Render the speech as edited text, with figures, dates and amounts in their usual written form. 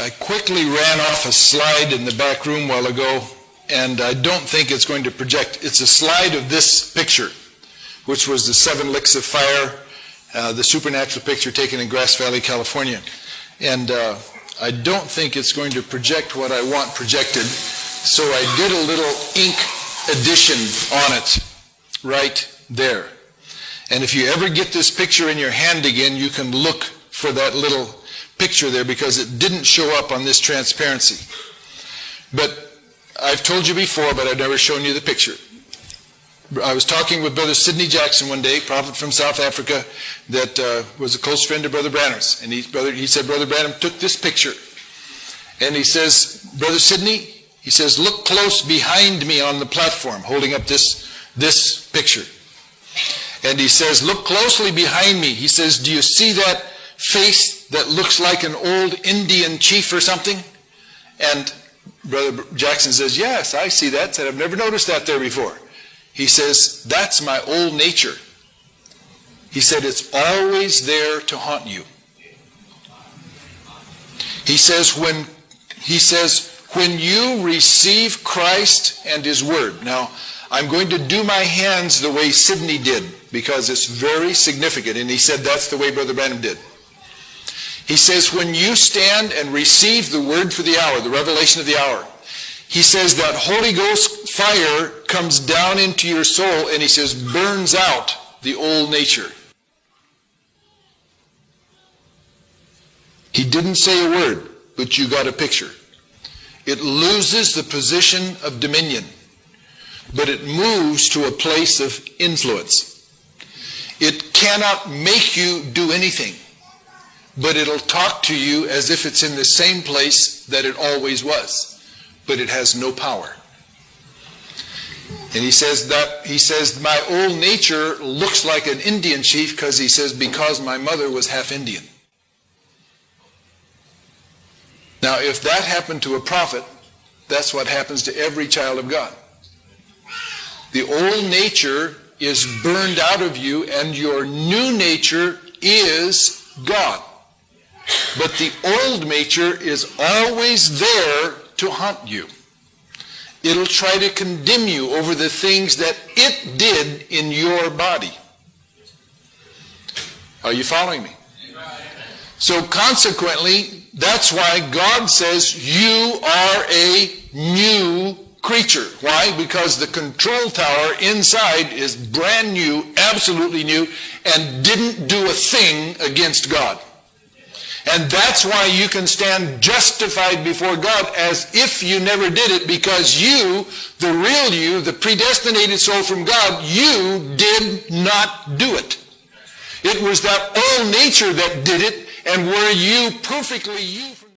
I quickly ran off a slide in the back room a while ago, and I don't think it's going to project. It's a slide of this picture, which was the 7 licks of fire, the supernatural picture taken in Grass Valley, California. And I don't think it's going to project what I want projected, so I did a little ink addition on it right there. And if you ever get this picture in your hand again, you can look for that little picture there because it didn't show up on this transparency. But I've told you before, but I've never shown you the picture. I was talking with Brother Sidney Jackson one day, prophet from South Africa, that was a close friend of Brother Branham's. And he said, Brother Branham took this picture. And he says, Brother Sidney, he says, look close behind me on the platform, holding up this picture. And he says, look closely behind me. He says, do you see that face that looks like an old Indian chief or something? And Brother Jackson says, yes, I see that. Said, I've never noticed that there before. He says, that's my old nature. He said, it's always there to haunt you. He says, when you receive Christ and His Word. Now, I'm going to do my hands the way Sidney did, because it's very significant. And he said that's the way Brother Branham did. He says, when you stand and receive the word for the hour, the revelation of the hour, he says that Holy Ghost fire comes down into your soul, and he says, burns out the old nature. He didn't say a word, but you got a picture. It loses the position of dominion, but it moves to a place of influence. It cannot make you do anything, but it'll talk to you as if it's in the same place that it always was, but it has no power. And he says, my old nature looks like an Indian chief because my mother was half Indian. Now, if that happened to a prophet, that's what happens to every child of God. The old nature is burned out of you, and your new nature is God. But the old nature is always there to haunt you. It'll try to condemn you over the things that it did in your body. Are you following me? So consequently, that's why God says you are a new creature. Why? Because the control tower inside is brand new, absolutely new, and didn't do a thing against God. And that's why you can stand justified before God as if you never did it, because you, the real you, the predestinated soul from God, you did not do it. It was that old nature that did it, and were you perfectly you.